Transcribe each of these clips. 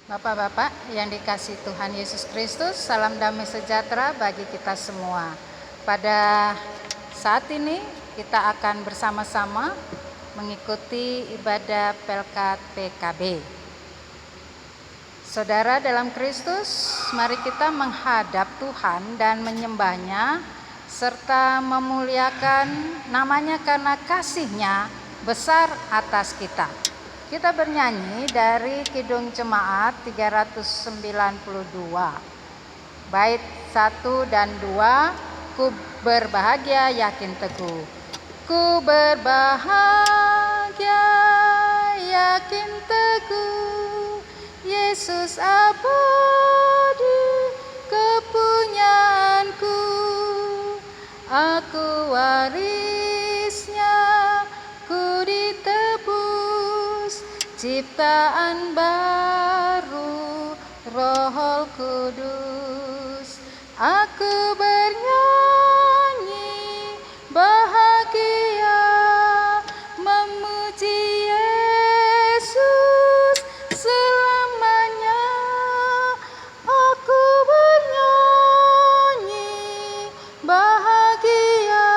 Bapak-bapak yang dikasihi Tuhan Yesus Kristus, salam damai sejahtera bagi kita semua. Pada saat ini kita akan bersama-sama mengikuti ibadah Pelkat PKB. Saudara dalam Kristus, mari kita menghadap Tuhan dan menyembahnya serta memuliakan namanya karena kasih-Nya besar atas kita. Kita bernyanyi dari Kidung Jemaat 392. Bait 1 dan 2, ku berbahagia yakin teguh. Ku berbahagia yakin teguh, Yesus abadi kepunyaanku. Aku warisnya, ku ditebus, ciptaan baru, Roh Kudus. Aku bernyanyi bahagia, memuji Yesus selamanya. Aku bernyanyi bahagia,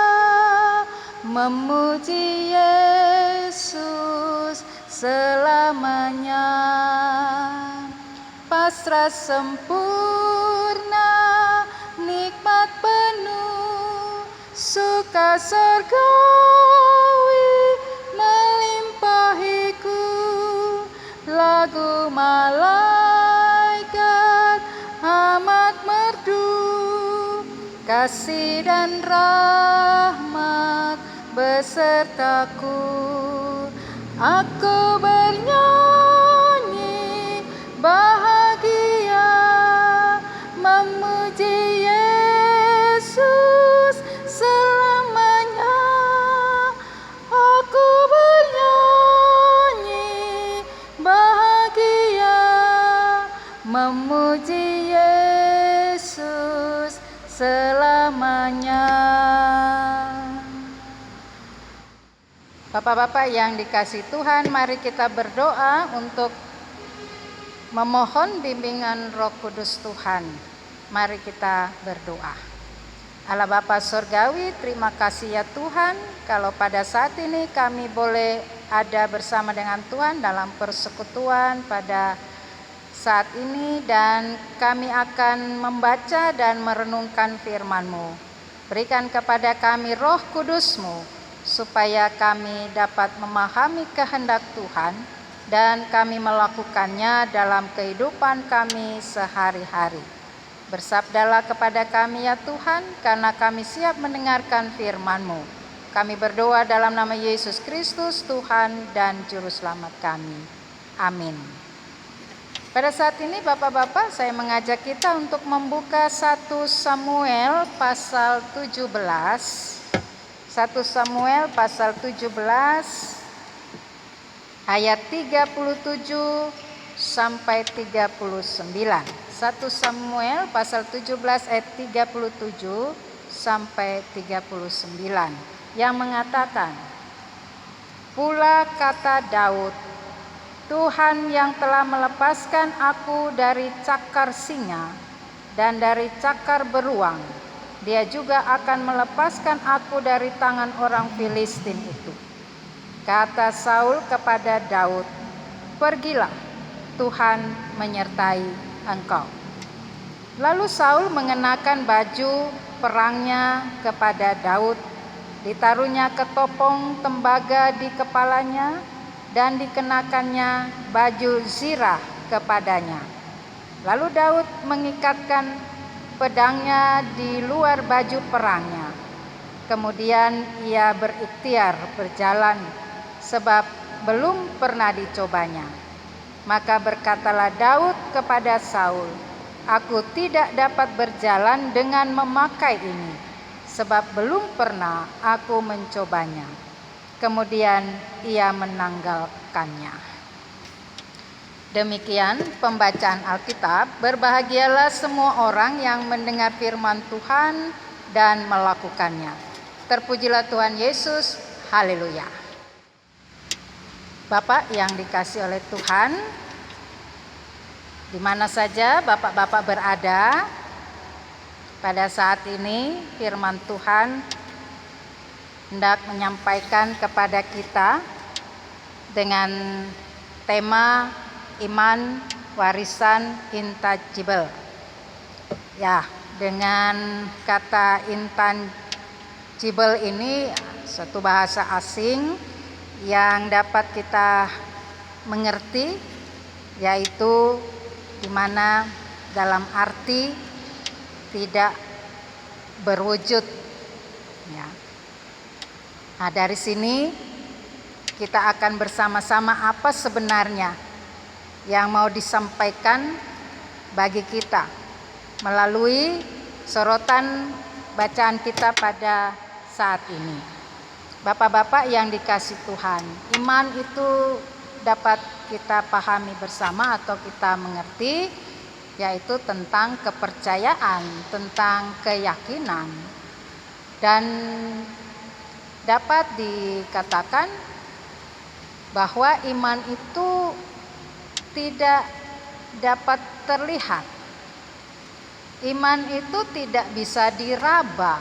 memuji Yesus selamanya. Pasrah sempurna, nikmat penuh, suka surgawi melimpahiku. Lagu malaikat amat merdu, kasih dan rahmat besertaku. Aku bernyanyi bahagia, memuji Yesus selamanya. Aku bernyanyi bahagia, memuji Yesus selamanya. Bapak-bapak yang dikasihi Tuhan, mari kita berdoa untuk memohon bimbingan Roh Kudus Tuhan. Mari kita berdoa. Allah Bapa Surgawi, terima kasih ya Tuhan, kalau pada saat ini kami boleh ada bersama dengan Tuhan dalam persekutuan pada saat ini, dan kami akan membaca dan merenungkan firman-Mu. Berikan kepada kami Roh Kudus-Mu, supaya kami dapat memahami kehendak Tuhan dan kami melakukannya dalam kehidupan kami sehari-hari. Bersabdalah kepada kami ya Tuhan, karena kami siap mendengarkan firman-Mu. Kami berdoa dalam nama Yesus Kristus, Tuhan dan Juru Selamat kami. Amin. Pada saat ini Bapak-bapak, saya mengajak kita untuk membuka 1 Samuel pasal 17. 1 Samuel pasal 17 ayat 37 sampai 39. 1 Samuel pasal 17 ayat 37 sampai 39 yang mengatakan, pula kata Daud, Tuhan yang telah melepaskan aku dari cakar singa dan dari cakar beruang, Dia juga akan melepaskan aku dari tangan orang Filistin itu. Kata Saul kepada Daud, pergilah, Tuhan menyertai engkau. Lalu Saul mengenakan baju perangnya kepada Daud, ditaruhnya ketopong tembaga di kepalanya, dan dikenakannya baju zirah kepadanya. Lalu Daud mengikatkan pedangnya di luar baju perangnya. Kemudian ia berikhtiar berjalan, sebab belum pernah dicobanya. Maka berkatalah Daud kepada Saul, aku tidak dapat berjalan dengan memakai ini, sebab belum pernah aku mencobanya. Kemudian ia menanggalkannya. Demikian pembacaan Alkitab. Berbahagialah semua orang yang mendengar firman Tuhan dan melakukannya. Terpujilah Tuhan Yesus. Haleluya. Bapak yang dikasihi oleh Tuhan, Di mana saja Bapak-bapak berada, pada saat ini firman Tuhan hendak menyampaikan kepada kita dengan tema iman warisan intangible. Ya, dengan kata intangible ini satu bahasa asing yang dapat kita mengerti, yaitu di mana dalam arti tidak berwujud. Ya. Nah, dari sini kita akan bersama-sama apa sebenarnya yang mau disampaikan bagi kita melalui sorotan bacaan kita pada saat ini. Bapak-bapak yang dikasih Tuhan, iman itu dapat kita pahami bersama atau kita mengerti, yaitu tentang kepercayaan, tentang keyakinan, dan dapat dikatakan bahwa iman itu tidak dapat terlihat. Iman itu tidak bisa diraba,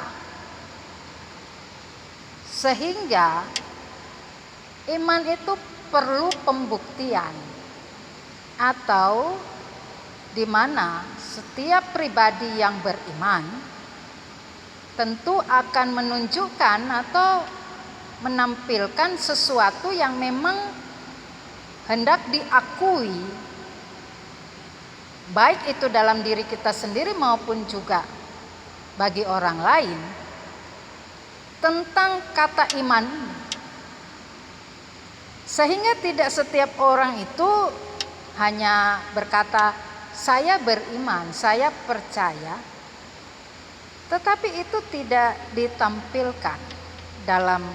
sehingga iman itu perlu pembuktian, atau di mana setiap pribadi yang beriman tentu akan menunjukkan atau menampilkan sesuatu yang memang hendak diakui, baik itu dalam diri kita sendiri maupun juga bagi orang lain, tentang kata iman. Sehingga tidak setiap orang itu hanya berkata, saya beriman, saya percaya, tetapi itu tidak ditampilkan dalam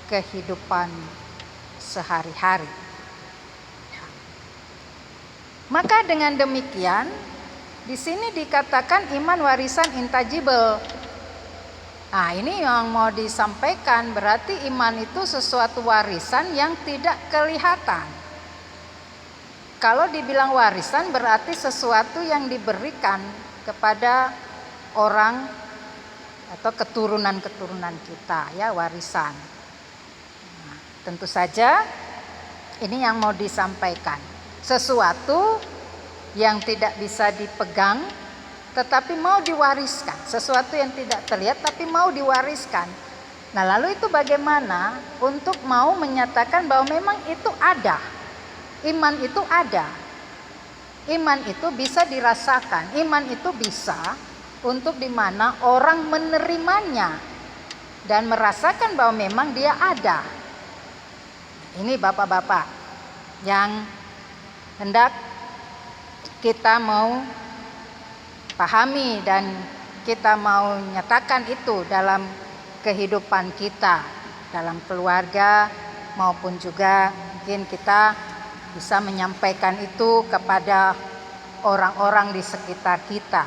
kehidupan sehari-hari. Maka dengan demikian, di sini dikatakan iman warisan intangible. Nah, ini yang mau disampaikan, berarti iman itu sesuatu warisan yang tidak kelihatan. Kalau dibilang warisan berarti sesuatu yang diberikan kepada orang atau keturunan-keturunan kita, ya, warisan. Nah, tentu saja ini yang mau disampaikan. Sesuatu yang tidak bisa dipegang tetapi mau diwariskan, sesuatu yang tidak terlihat tapi mau diwariskan. Nah, lalu itu bagaimana untuk mau menyatakan bahwa memang itu ada. Iman itu ada. Iman itu bisa dirasakan. Iman itu bisa untuk di mana orang menerimanya dan merasakan bahwa memang dia ada. Ini Bapak-bapak yang hendak kita mau pahami dan kita mau nyatakan itu dalam kehidupan kita, dalam keluarga maupun juga mungkin kita bisa menyampaikan itu kepada orang-orang di sekitar kita.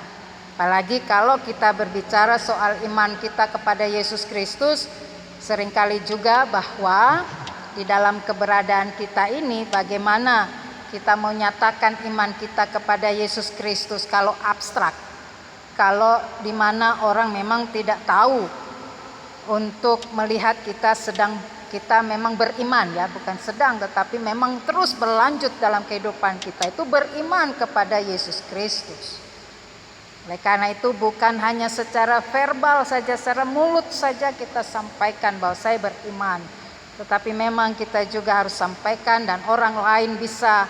Apalagi kalau kita berbicara soal iman kita kepada Yesus Kristus, seringkali juga bahwa di dalam keberadaan kita ini bagaimana kita mau nyatakan iman kita kepada Yesus Kristus kalau abstrak, kalau di mana orang memang tidak tahu untuk melihat kita memang beriman, ya, bukan sedang tetapi memang terus berlanjut dalam kehidupan kita itu beriman kepada Yesus Kristus. Oleh karena itu bukan hanya secara verbal saja, secara mulut saja kita sampaikan bahwa saya beriman, tetapi memang kita juga harus sampaikan dan orang lain bisa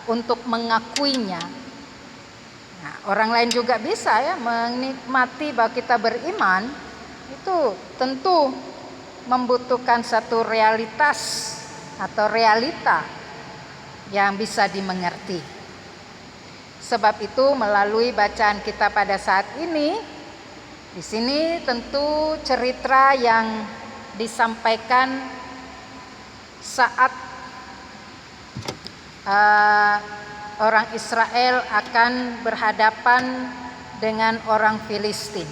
untuk mengakuinya. Nah, orang lain juga bisa, ya, menikmati bahwa kita beriman. Itu tentu membutuhkan satu realitas atau realita yang bisa dimengerti. Sebab itu melalui bacaan kita pada saat ini, di sini tentu cerita yang disampaikan saat orang Israel akan berhadapan dengan orang Filistin.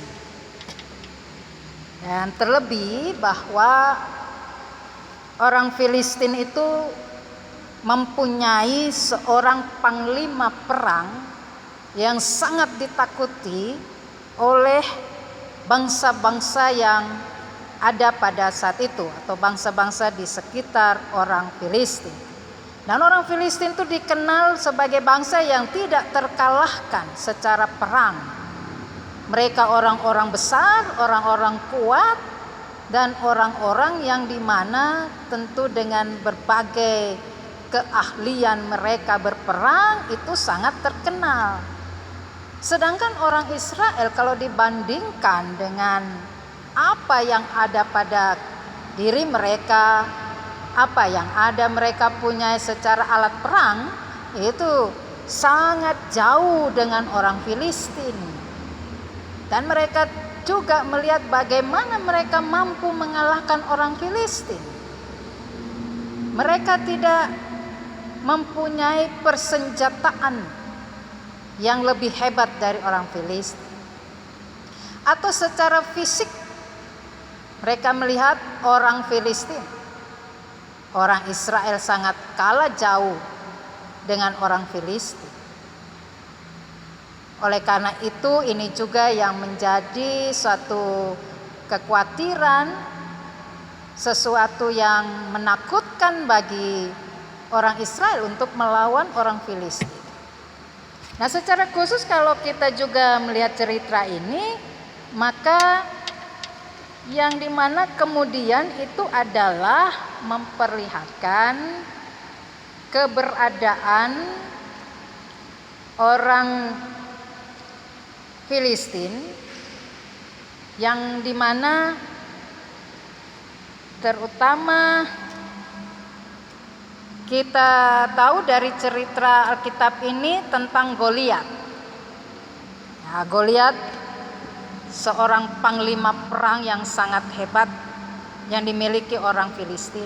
Dan terlebih bahwa orang Filistin itu mempunyai seorang panglima perang yang sangat ditakuti oleh bangsa-bangsa yang ada pada saat itu atau bangsa-bangsa di sekitar orang Filistin. Dan orang Filistin itu dikenal sebagai bangsa yang tidak terkalahkan secara perang. Mereka orang-orang besar, orang-orang kuat, dan orang-orang yang dimana tentu dengan berbagai keahlian mereka berperang itu sangat terkenal. Sedangkan orang Israel kalau dibandingkan dengan apa yang ada pada diri mereka, apa yang ada mereka punya secara alat perang, itu sangat jauh dengan orang Filistin. Dan mereka juga melihat bagaimana mereka mampu mengalahkan orang Filistin. Mereka tidak mempunyai persenjataan yang lebih hebat dari orang Filistin. Atau secara fisik mereka melihat orang Filistin, orang Israel sangat kalah jauh dengan orang Filistin. Oleh karena itu ini juga yang menjadi suatu kekhawatiran, sesuatu yang menakutkan bagi orang Israel untuk melawan orang Filistin. Nah, secara khusus kalau kita juga melihat cerita ini, maka yang dimana kemudian itu adalah memperlihatkan keberadaan orang Filistin yang dimana terutama kita tahu dari cerita Alkitab ini tentang Goliat. Nah, Goliat seorang panglima perang yang sangat hebat yang dimiliki orang Filistin.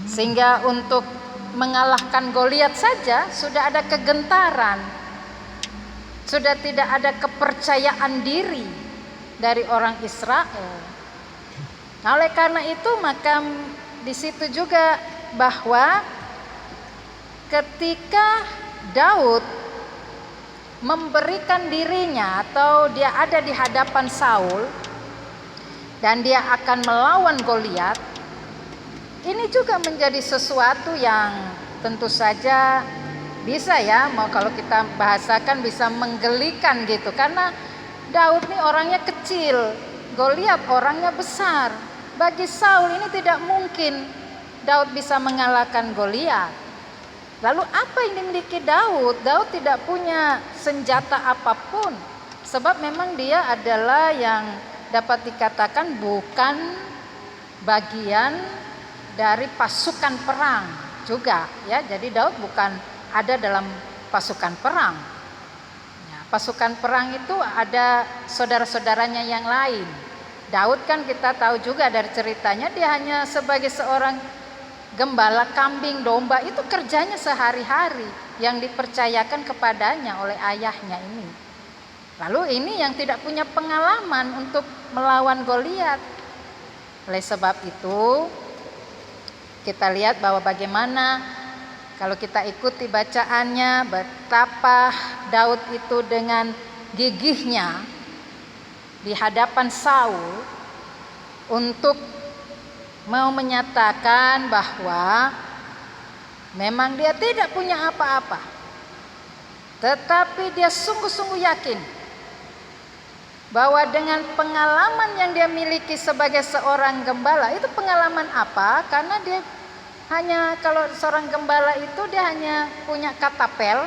Sehingga untuk mengalahkan Goliat saja sudah ada kegentaran. Sudah tidak ada kepercayaan diri dari orang Israel. Nah, oleh karena itu maka di situ juga bahwa ketika Daud memberikan dirinya atau dia ada di hadapan Saul dan dia akan melawan Goliat, ini juga menjadi sesuatu yang tentu saja bisa ya, mau kalau kita bahasakan bisa menggelikan gitu, karena Daud ini orangnya kecil, Goliat orangnya besar. Bagi Saul ini tidak mungkin Daud bisa mengalahkan Goliat. Lalu apa yang dimiliki Daud? Daud tidak punya senjata apapun, sebab memang dia adalah yang dapat dikatakan bukan bagian dari pasukan perang juga ya. Jadi Daud bukan ada dalam pasukan perang. Ya, pasukan perang itu ada saudara-saudaranya yang lain. Daud kan kita tahu juga dari ceritanya dia hanya sebagai seorang gembala kambing domba, itu kerjanya sehari-hari yang dipercayakan kepadanya oleh ayahnya ini. Lalu ini yang tidak punya pengalaman untuk melawan Goliat. Oleh sebab itu kita lihat bahwa bagaimana kalau kita ikuti bacaannya, betapa Daud itu dengan gigihnya di hadapan Saul untuk mau menyatakan bahwa memang dia tidak punya apa-apa, tetapi dia sungguh-sungguh yakin bahwa dengan pengalaman yang dia miliki sebagai seorang gembala, itu pengalaman apa? Karena dia hanya, kalau seorang gembala itu dia hanya punya katapel.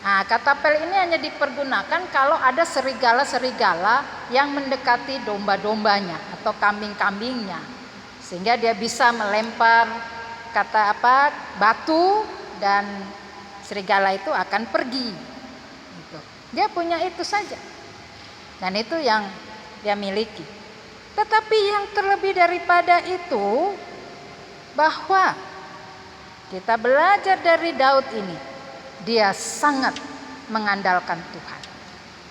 Nah, katapel ini hanya dipergunakan kalau ada serigala-serigala yang mendekati domba-dombanya atau kambing-kambingnya, sehingga dia bisa melempar batu dan serigala itu akan pergi. Gitu. Dia punya itu saja, dan itu yang dia miliki. Tetapi yang terlebih daripada itu, bahwa kita belajar dari Daud ini, dia sangat mengandalkan Tuhan.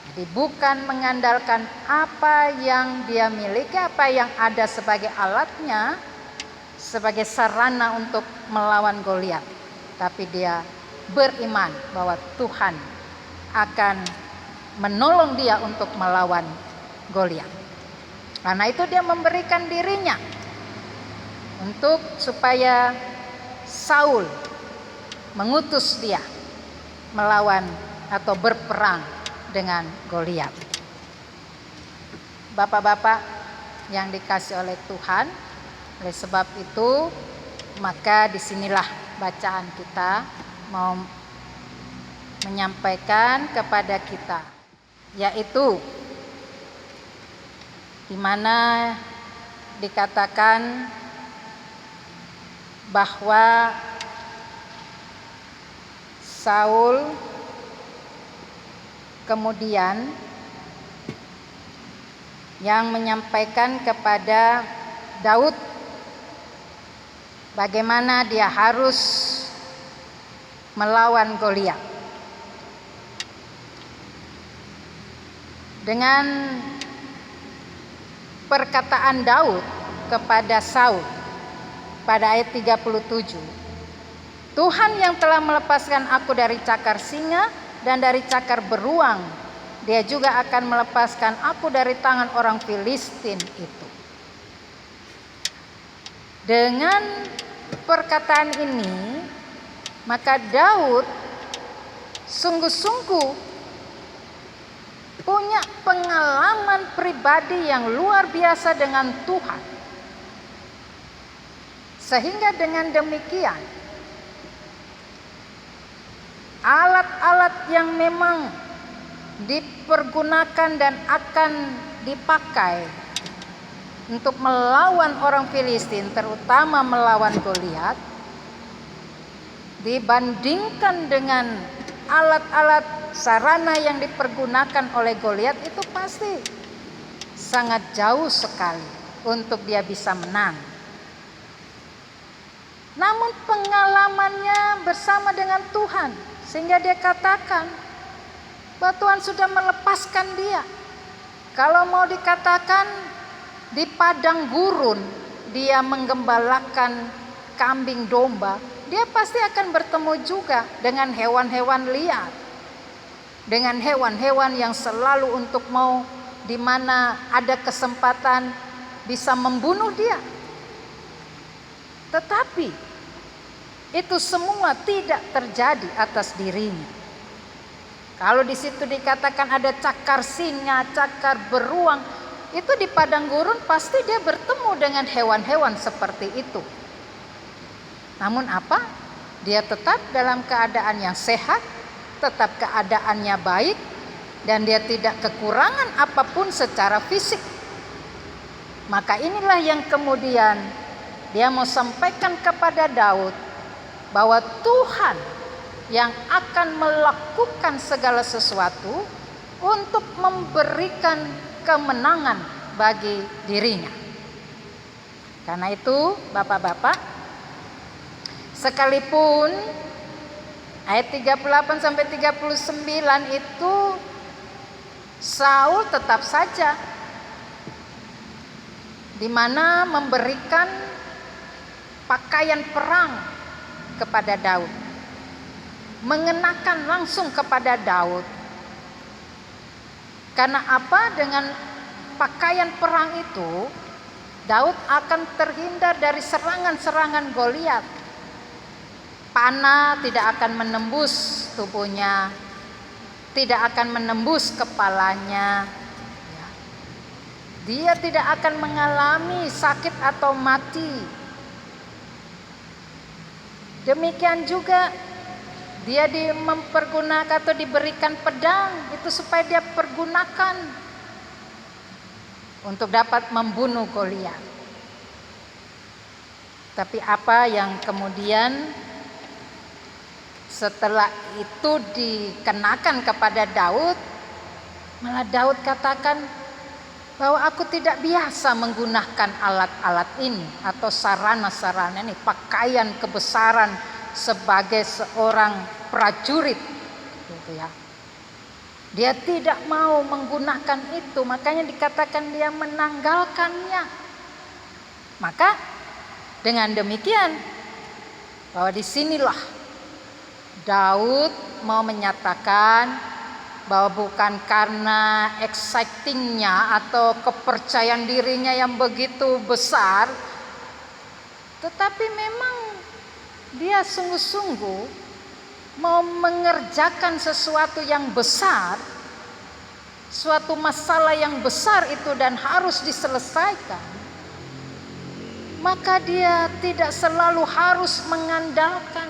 Jadi bukan mengandalkan apa yang dia miliki, apa yang ada sebagai alatnya, sebagai sarana untuk melawan Goliat, tapi dia beriman bahwa Tuhan akan menolong dia untuk melawan Goliat. Karena itu dia memberikan dirinya untuk supaya Saul mengutus dia melawan atau berperang dengan Goliat. Bapak-bapak yang dikasih oleh Tuhan, oleh sebab itu maka disinilah bacaan kita mau menyampaikan kepada kita, yaitu di mana dikatakan bahwa Saul kemudian yang menyampaikan kepada Daud bagaimana dia harus melawan Goliat. Dengan perkataan Daud kepada Saul pada ayat 37, Tuhan yang telah melepaskan aku dari cakar singa dan dari cakar beruang, dia juga akan melepaskan aku dari tangan orang Filistin itu. Dengan perkataan ini, maka Daud sungguh-sungguh punya pengalaman pribadi yang luar biasa dengan Tuhan. Sehingga dengan demikian, alat-alat yang memang dipergunakan dan akan dipakai untuk melawan orang Filistin, terutama melawan Goliat, dibandingkan dengan alat-alat sarana yang dipergunakan oleh Goliat, itu pasti sangat jauh sekali untuk dia bisa menang. Namun pengalamannya bersama dengan Tuhan, sehingga dia katakan bahwa Tuhan sudah melepaskan dia. Kalau mau dikatakan di padang gurun dia menggembalakan kambing domba, dia pasti akan bertemu juga dengan hewan-hewan liar, dengan hewan-hewan yang selalu untuk mau di mana ada kesempatan bisa membunuh dia. Tetapi itu semua tidak terjadi atas dirinya. Kalau di situ dikatakan ada cakar singa, cakar beruang, itu di padang gurun pasti dia bertemu dengan hewan-hewan seperti itu. Namun apa? Dia tetap dalam keadaan yang sehat, tetap keadaannya baik, dan dia tidak kekurangan apapun secara fisik. Maka inilah yang kemudian dia mau sampaikan kepada Daud, bahwa Tuhan yang akan melakukan segala sesuatu untuk memberikan kemenangan bagi dirinya. Karena itu Bapak-bapak, sekalipun ayat 38 sampai 39 itu Saul tetap saja di mana memberikan pakaian perang kepada Daud, mengenakan langsung kepada Daud. Karena apa? Dengan pakaian perang itu Daud akan terhindar dari serangan-serangan Goliat. Panah tidak akan menembus tubuhnya, tidak akan menembus kepalanya. Dia tidak akan mengalami sakit atau mati. Demikian juga dia mempergunakan atau diberikan pedang, itu supaya dia pergunakan untuk dapat membunuh Goliat. Tapi apa yang kemudian setelah itu dikenakan kepada Daud, malah Daud katakan bahwa aku tidak biasa menggunakan alat-alat ini atau sarana-sarana ini, pakaian kebesaran sebagai seorang prajurit, gitu ya. Dia tidak mau menggunakan itu, makanya dikatakan dia menanggalkannya. Maka Dengan demikian, bahwa disinilah Daud mau menyatakan bahwa bukan karena excitingnya atau kepercayaan dirinya yang begitu besar, tetapi memang dia sungguh-sungguh mau mengerjakan sesuatu yang besar, suatu masalah yang besar itu dan harus diselesaikan. Maka dia tidak selalu harus mengandalkan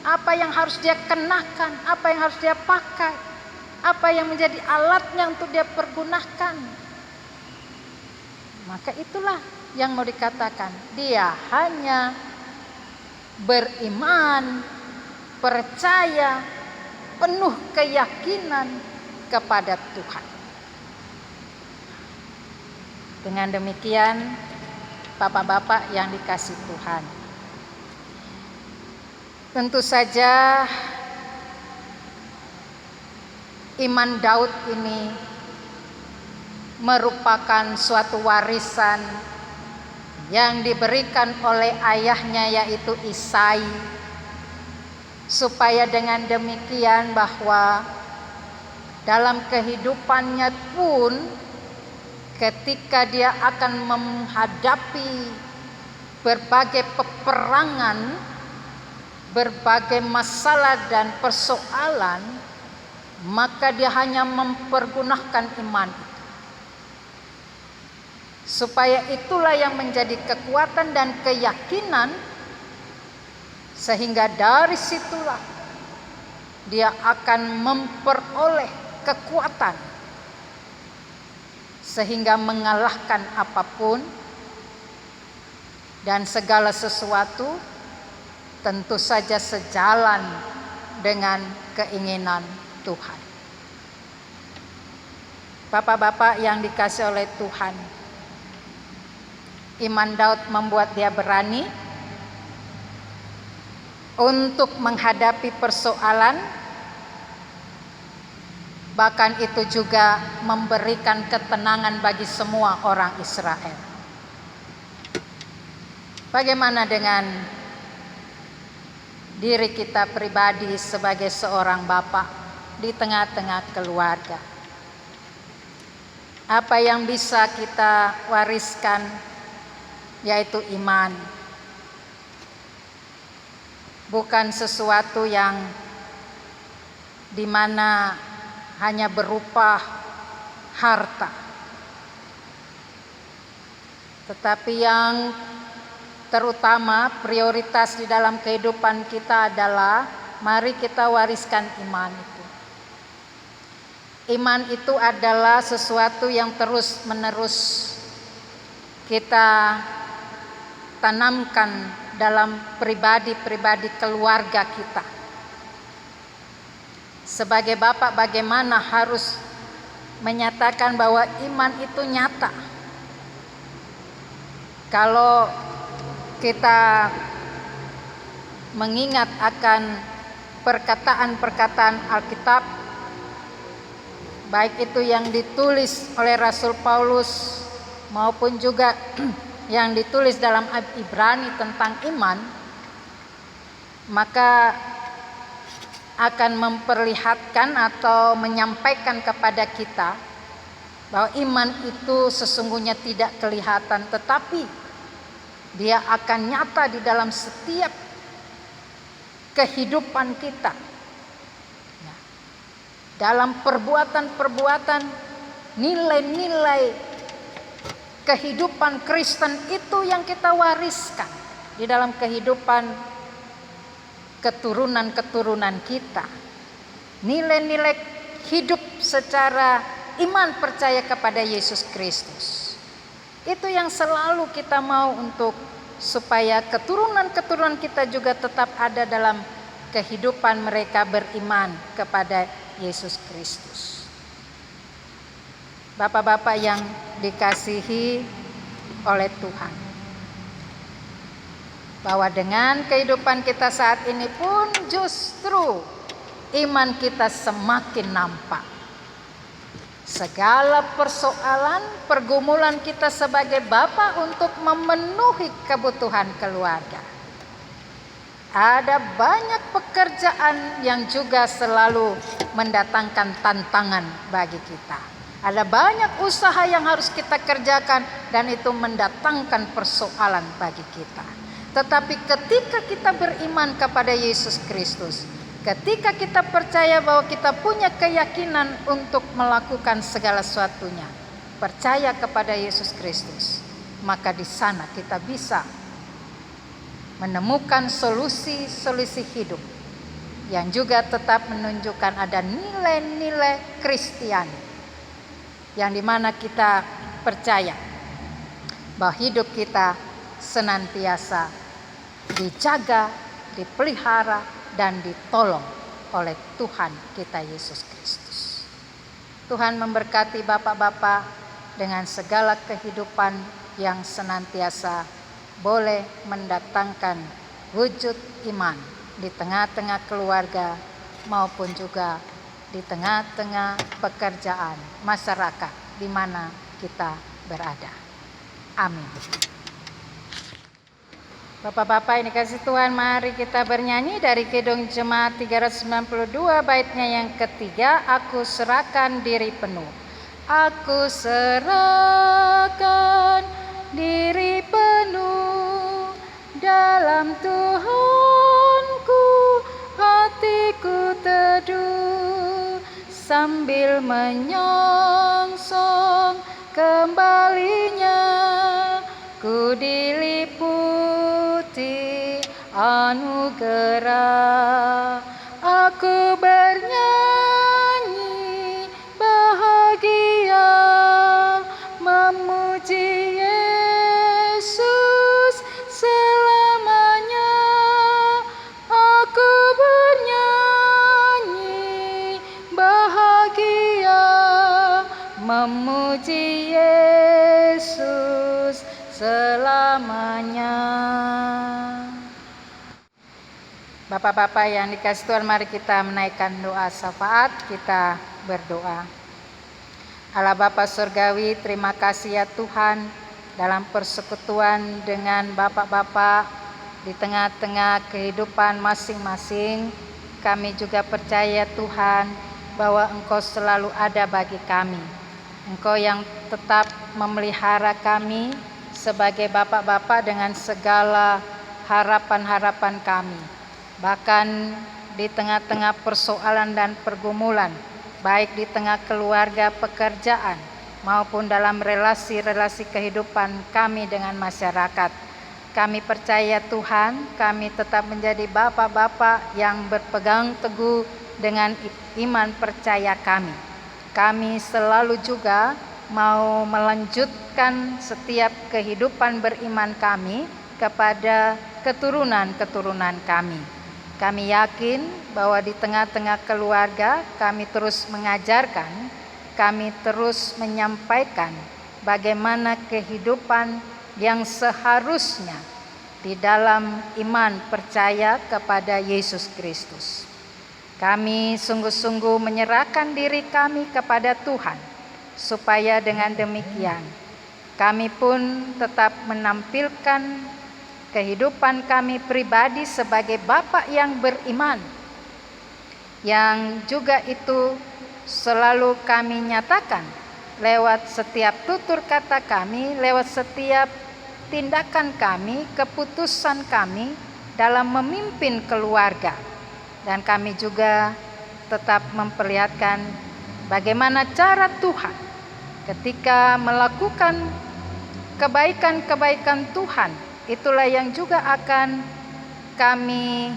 apa yang harus dia kenakan, apa yang harus dia pakai, apa yang menjadi alatnya untuk dia pergunakan. Maka itulah yang mau dikatakan, dia hanya beriman, percaya, penuh keyakinan kepada Tuhan. Dengan demikian, Bapak-bapak yang dikasihi Tuhan, tentu saja iman Daud ini merupakan suatu warisan yang diberikan oleh ayahnya, yaitu Isai, supaya dengan demikian bahwa dalam kehidupannya pun ketika dia akan menghadapi berbagai peperangan, berbagai masalah dan persoalan, maka dia hanya mempergunakan iman itu. Supaya itulah yang menjadi kekuatan dan keyakinan, sehingga dari situlah dia akan memperoleh kekuatan sehingga mengalahkan apapun dan segala sesuatu, tentu saja sejalan dengan keinginan Tuhan. Bapak-bapak yang dikasihi oleh Tuhan, iman Daud membuat dia berani untuk menghadapi persoalan. Bahkan itu juga memberikan ketenangan bagi semua orang Israel. Bagaimana dengan diri kita pribadi sebagai seorang bapak di tengah-tengah keluarga? Apa yang bisa kita wariskan, yaitu iman. Bukan sesuatu yang dimana hanya berupa harta, tetapi yang terutama prioritas di dalam kehidupan kita adalah mari kita wariskan iman itu. Iman itu adalah sesuatu yang terus-menerus kita tanamkan dalam pribadi-pribadi keluarga kita. Sebagai bapak, bagaimana harus menyatakan bahwa iman itu nyata. Kalau kita mengingat akan perkataan-perkataan Alkitab, baik itu yang ditulis oleh Rasul Paulus maupun juga yang ditulis dalam Ibrani tentang iman, maka akan memperlihatkan atau menyampaikan kepada kita bahwa iman itu sesungguhnya tidak kelihatan, tetapi dia akan nyata di dalam setiap kehidupan kita. Dalam perbuatan-perbuatan, nilai-nilai kehidupan Kristen itu yang kita wariskan di dalam kehidupan keturunan-keturunan kita. Nilai-nilai hidup secara iman percaya kepada Yesus Kristus. Itu yang selalu kita mau untuk supaya keturunan-keturunan kita juga tetap ada dalam kehidupan mereka beriman kepada Yesus Kristus. Bapak-bapak yang dikasihi oleh Tuhan, bahwa dengan kehidupan kita saat ini pun justru iman kita semakin nampak, segala persoalan, pergumulan kita sebagai Bapa untuk memenuhi kebutuhan keluarga. Ada banyak pekerjaan yang juga selalu mendatangkan tantangan bagi kita. Ada banyak usaha yang harus kita kerjakan dan itu mendatangkan persoalan bagi kita. Tetapi ketika kita beriman kepada Yesus Kristus, ketika kita percaya bahwa kita punya keyakinan untuk melakukan segala sesuatunya, percaya kepada Yesus Kristus, maka di sana kita bisa menemukan solusi-solusi hidup yang juga tetap menunjukkan ada nilai-nilai Kristiani, yang dimana kita percaya bahwa hidup kita senantiasa dijaga, dipelihara, dan ditolong oleh Tuhan kita Yesus Kristus. Tuhan memberkati bapak-bapak dengan segala kehidupan yang senantiasa boleh mendatangkan wujud iman di tengah-tengah keluarga maupun juga di tengah-tengah pekerjaan masyarakat di mana kita berada. Amin. Bapak-bapak ini kasih Tuhan, mari kita bernyanyi dari Kidung Jemaat 392 baitnya yang ketiga, Aku Serahkan Diri Penuh. Aku serahkan diri penuh dalam Tuhanku, hatiku teduh sambil menyongsong kembalinya, ku diliputi anugerah. Aku bernyanyi bahagia memuji Yesus selamanya. Aku bernyanyi bahagia memuji Yesus selamanya. Bapak-bapak yang dikasih Tuhan, mari kita menaikkan doa syafaat, kita berdoa. Allah Bapa Surgawi, terima kasih ya Tuhan, dalam persekutuan dengan bapak-bapak di tengah-tengah kehidupan masing-masing, kami juga percaya Tuhan bahwa Engkau selalu ada bagi kami. Engkau yang tetap memelihara kami sebagai bapak-bapak dengan segala harapan-harapan kami. Bahkan di tengah-tengah persoalan dan pergumulan, baik di tengah keluarga, pekerjaan, maupun dalam relasi-relasi kehidupan kami dengan masyarakat. Kami percaya Tuhan, kami tetap menjadi bapak-bapak yang berpegang teguh dengan iman percaya kami. Kami selalu juga mau melanjutkan setiap kehidupan beriman kami kepada keturunan-keturunan kami. Kami yakin bahwa di tengah-tengah keluarga kami terus mengajarkan, kami terus menyampaikan bagaimana kehidupan yang seharusnya di dalam iman percaya kepada Yesus Kristus. Kami sungguh-sungguh menyerahkan diri kami kepada Tuhan, supaya dengan demikian kami pun tetap menampilkan kehidupan kami pribadi sebagai bapak yang beriman, yang juga itu selalu kami nyatakan lewat setiap tutur kata kami, lewat setiap tindakan kami, keputusan kami dalam memimpin keluarga. Dan kami juga tetap memperlihatkan bagaimana cara Tuhan ketika melakukan kebaikan-kebaikan Tuhan, itulah yang juga akan kami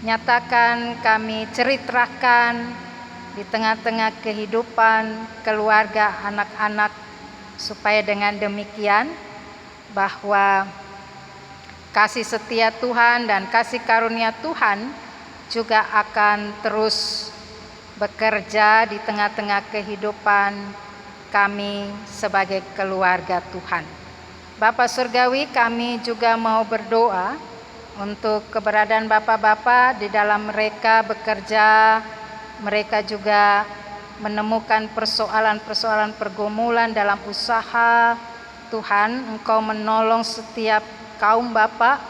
nyatakan, kami ceritakan di tengah-tengah kehidupan keluarga, anak-anak, supaya dengan demikian bahwa kasih setia Tuhan dan kasih karunia Tuhan juga akan terus bekerja di tengah-tengah kehidupan kami sebagai keluarga Tuhan. Bapak Surgawi, kami juga mau berdoa untuk keberadaan bapak-bapak di dalam mereka bekerja, mereka juga menemukan persoalan-persoalan pergumulan dalam usaha, Tuhan, Engkau menolong setiap kaum Bapa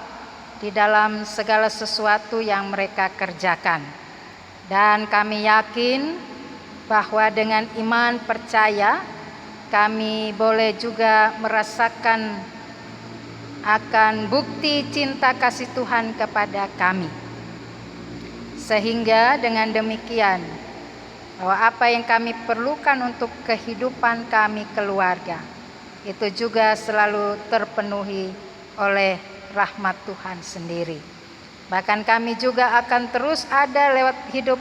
di dalam segala sesuatu yang mereka kerjakan. Dan kami yakin bahwa dengan iman percaya kami boleh juga merasakan akan bukti cinta kasih Tuhan kepada kami. Sehingga dengan demikian bahwa apa yang kami perlukan untuk kehidupan kami keluarga itu juga selalu terpenuhi oleh rahmat Tuhan sendiri. Bahkan kami juga akan terus ada lewat hidup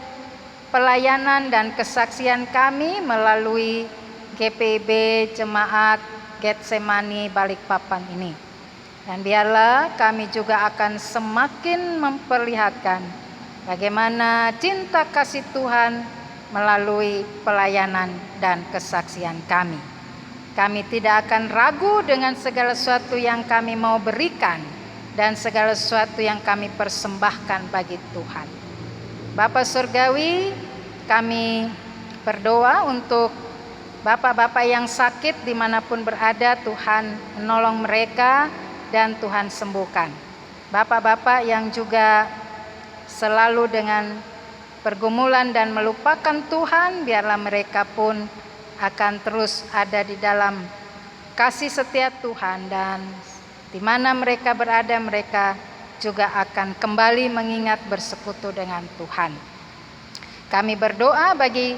pelayanan dan kesaksian kami melalui GPIB Jemaat Getsemani Balikpapan ini. Dan biarlah kami juga akan semakin memperlihatkan bagaimana cinta kasih Tuhan melalui pelayanan dan kesaksian kami. Kami tidak akan ragu dengan segala sesuatu yang kami mau berikan dan segala sesuatu yang kami persembahkan bagi Tuhan. Bapa Surgawi, kami berdoa untuk bapak-bapak yang sakit dimanapun berada, Tuhan menolong mereka dan Tuhan sembuhkan. Bapak-bapak yang juga selalu dengan pergumulan dan melupakan Tuhan, biarlah mereka pun akan terus ada di dalam kasih setia Tuhan, dan di mana mereka berada, mereka juga akan kembali mengingat bersekutu dengan Tuhan. Kami berdoa bagi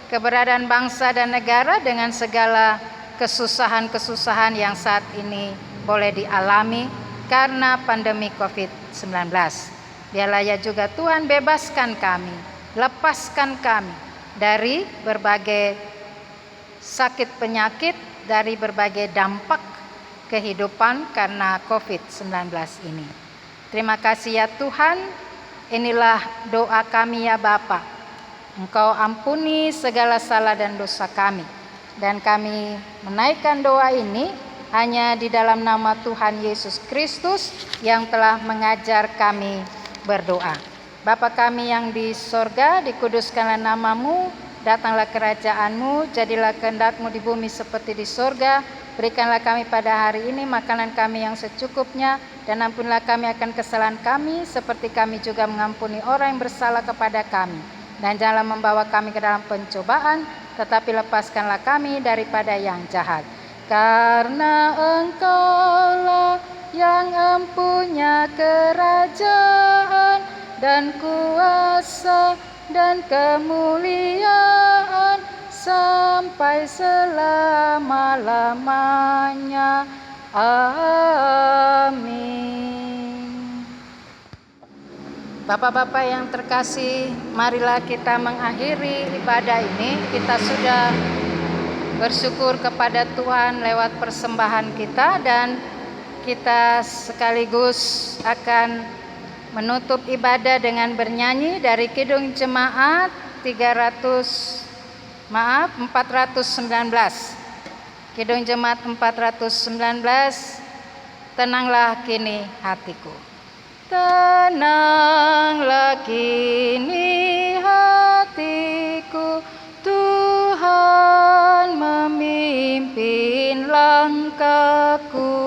keberadaan bangsa dan negara dengan segala kesusahan-kesusahan yang saat ini boleh dialami karena pandemi COVID-19. Biarlah ya juga Tuhan bebaskan kami, lepaskan kami dari berbagai sakit penyakit, dari berbagai dampak kehidupan karena COVID-19 ini. Terima kasih ya Tuhan, inilah doa kami ya Bapa. Engkau ampuni segala salah dan dosa kami. Dan kami menaikkan doa ini hanya di dalam nama Tuhan Yesus Kristus yang telah mengajar kami berdoa. Bapa kami yang di sorga, dikuduskanlah namamu, datanglah kerajaan-Mu, jadilah kehendak-Mu di bumi seperti di sorga. Berikanlah kami pada hari ini makanan kami yang secukupnya, dan ampunilah kami akan kesalahan kami, seperti kami juga mengampuni orang yang bersalah kepada kami. Dan janganlah membawa kami ke dalam pencobaan, tetapi lepaskanlah kami daripada yang jahat. Karena Engkaulah yang empunya kerajaan dan kuasa dan kemuliaan sampai selama-lamanya. Amin. Bapak-bapak yang terkasih, marilah kita mengakhiri ibadah ini. Kita sudah bersyukur kepada Tuhan lewat persembahan kita, dan kita sekaligus akan menutup ibadah dengan bernyanyi dari Kidung Jemaat 419. Kidung Jemaat 419, tenanglah kini hatiku. Tenanglah kini hatiku, Tuhan memimpin langkahku.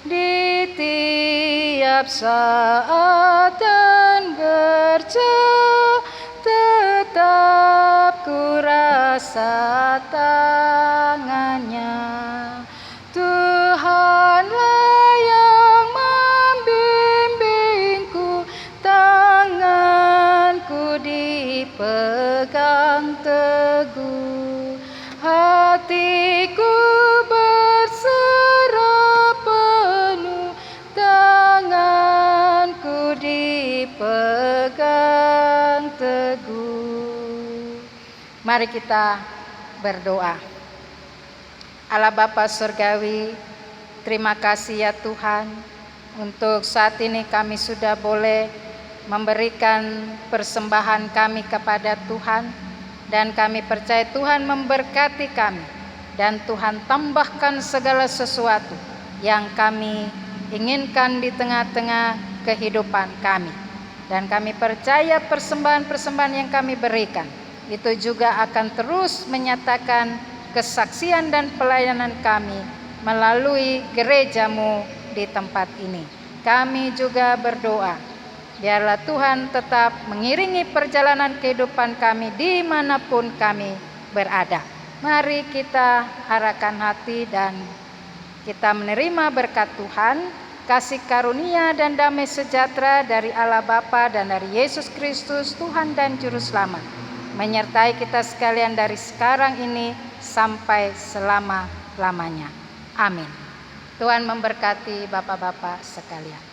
Di tiap saat dan gerja tetap ku rasa tangannya. Tuhanlah yang membimbingku, tanganku dipegang teguh. Hatiku berserah penuh, tanganku dipegang teguh. Mari kita berdoa. Allah Bapa Surgawi, terima kasih ya Tuhan, untuk saat ini kami sudah boleh memberikan persembahan kami kepada Tuhan, dan kami percaya Tuhan memberkati kami, dan Tuhan tambahkan segala sesuatu yang kami inginkan di tengah-tengah kehidupan kami. Dan kami percaya persembahan-persembahan yang kami berikan itu juga akan terus menyatakan kesaksian dan pelayanan kami melalui gereja-Mu di tempat ini. Kami juga berdoa, biarlah Tuhan tetap mengiringi perjalanan kehidupan kami dimanapun kami berada. Mari kita arahkan hati dan kita menerima berkat Tuhan, kasih karunia dan damai sejahtera dari Allah Bapa dan dari Yesus Kristus Tuhan dan Juru Selamat, menyertai kita sekalian dari sekarang ini sampai selama-lamanya. Amin. Tuhan memberkati Bapak-bapak sekalian.